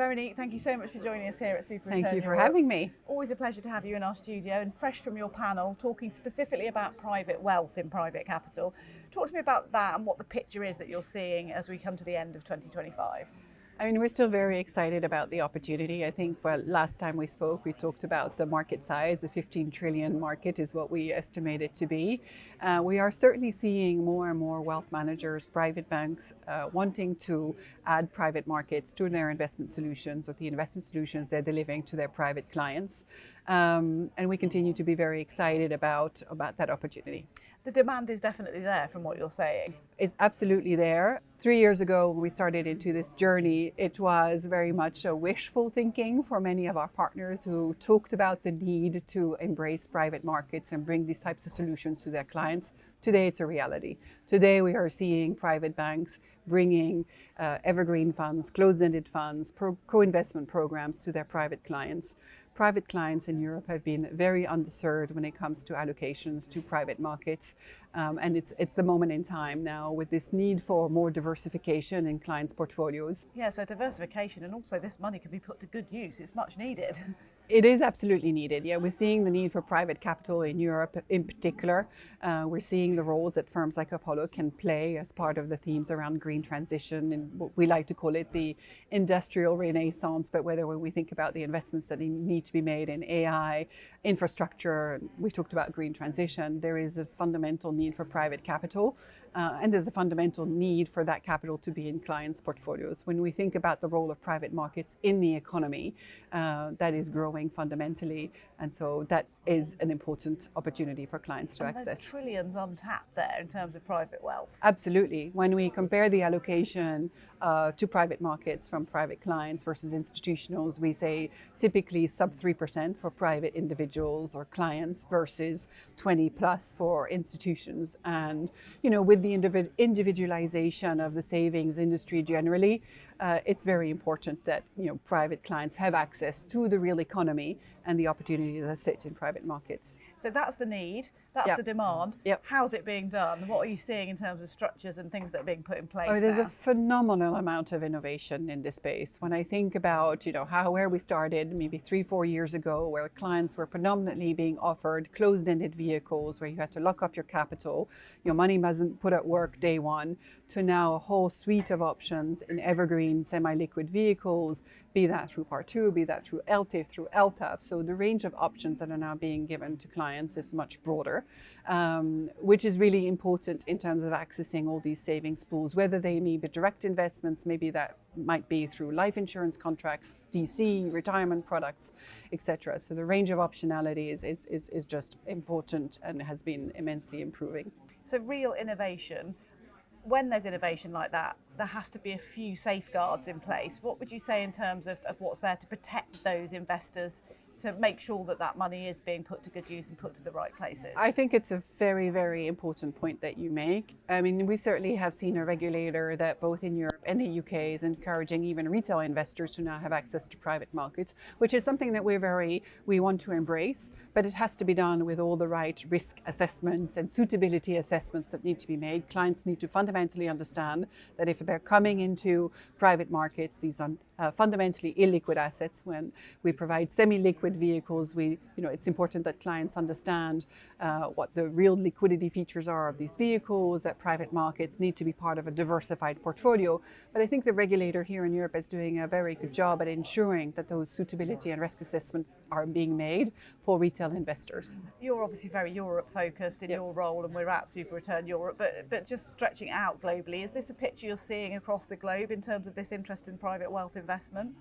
Veronique, thank you so much for joining us here at Super Thank Return you for Europe. having me. Always a pleasure to have you in our studio and fresh from your panel, talking specifically about private wealth in private capital. Talk to me about that and what the picture is that you're seeing as we come to the end of 2025. I mean, we're still very excited about the opportunity. I think last time we spoke, we talked about the market size. The 15 trillion market is what we estimate it to be. We are certainly seeing more and more wealth managers, private banks, wanting to add private markets to their investment solutions or the investment solutions they're delivering to their private clients. And we continue to be very excited about that opportunity. The demand is definitely there from what you're saying. It's absolutely there. 3 years ago, when we started into this journey, it was very much a wishful thinking for many of our partners who talked about the need to embrace private markets and bring these types of solutions to their clients. Today, it's a reality. Today, we are seeing private banks bringing evergreen funds, closed-ended funds, co-investment programs to their private clients. Private clients in Europe have been very underserved when it comes to allocations to private markets. And it's the moment in time now with this need for more diversification in clients' portfolios. Yeah, so diversification, and also this money can be put to good use. It's much needed. It is absolutely needed. Yeah, we're seeing the need for private capital in Europe in particular. We're seeing the roles that firms like Apollo can play as part of the themes around green transition and what we like to call it the industrial renaissance, but whether when we think about the investments that need to be made in AI, infrastructure, we talked about green transition, there is a fundamental need for private capital. And there's a fundamental need for that capital to be in clients' portfolios. When we think about the role of private markets in the economy, that is growing fundamentally. And so that is an important opportunity for clients to access. There's trillions untapped there in terms of private wealth. Absolutely. When we compare the allocation to private markets from private clients versus institutionals, we say typically sub 3% for private individuals or clients versus 20 plus for institutions. And, with the individualization of the savings industry generally, it's very important that private clients have access to the real economy and the opportunities that sit in private markets. So that's the need, that's the demand. Yep. How's it being done? What are you seeing in terms of structures and things that are being put in place? There's a phenomenal amount of innovation in this space. When I think about where we started maybe 3-4 years ago, where clients were predominantly being offered closed-ended vehicles where you had to lock up your capital, your money wasn't put at work day one, to now a whole suite of options in evergreen semi-liquid vehicles, be that through Part 2, be that through LTIF, through LTAF. So the range of options that are now being given to clients is much broader, which is really important in terms of accessing all these savings pools, whether they may be direct investments, maybe that might be through life insurance contracts, DC, retirement products, etc. So the range of optionality is just important and has been immensely improving. So real innovation. When there's innovation like that, there has to be a few safeguards in place. What would you say in terms of what's there to protect those investors, to make sure that money is being put to good use and put to the right places? I think it's a very, very important point that you make. I mean, we certainly have seen a regulator that both in Europe and the UK is encouraging even retail investors to now have access to private markets, which is something that we want to embrace, but it has to be done with all the right risk assessments and suitability assessments that need to be made. Clients need to fundamentally understand that if they're coming into private markets, these are fundamentally illiquid assets. When we provide semi-liquid vehicles, it's important that clients understand what the real liquidity features are of these vehicles, that private markets need to be part of a diversified portfolio. But I think the regulator here in Europe is doing a very good job at ensuring that those suitability and risk assessments are being made for retail investors. You're obviously very Europe focused in your role, and we're at Super Return Europe, but just stretching out globally, is this a picture you're seeing across the globe in terms of this interest in private wealth investment?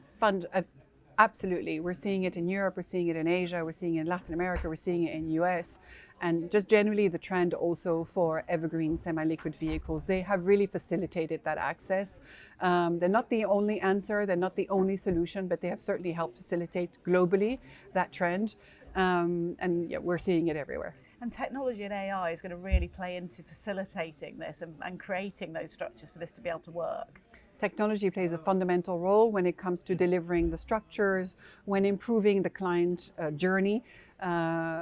Absolutely. We're seeing it in Europe, we're seeing it in Asia, we're seeing it in Latin America, we're seeing it in the US. And just generally the trend also for evergreen semi-liquid vehicles, they have really facilitated that access. They're not the only answer, they're not the only solution, but they have certainly helped facilitate globally that trend. We're seeing it everywhere. And technology and AI is going to really play into facilitating this and creating those structures for this to be able to work. Technology plays a fundamental role when it comes to delivering the structures, when improving the client journey,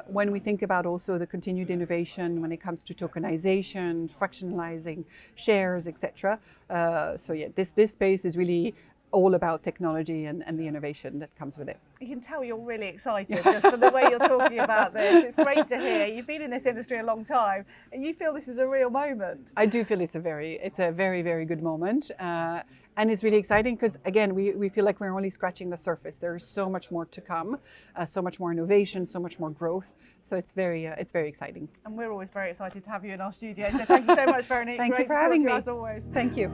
when we think about also the continued innovation when it comes to tokenization, fractionalizing shares, etc. This space is really all about technology and the innovation that comes with it. You can tell you're really excited just from the way you're talking about this. It's great to hear. You've been in this industry a long time and you feel this is a real moment. I do feel it's a very, very good moment. And it's really exciting because, again, we feel like we're only scratching the surface. There is so much more to come, so much more innovation, so much more growth. So it's very exciting. And we're always very excited to have you in our studio. So thank you so much, Veronique. Thank Great you for to talk having to me. you as always. Thank you.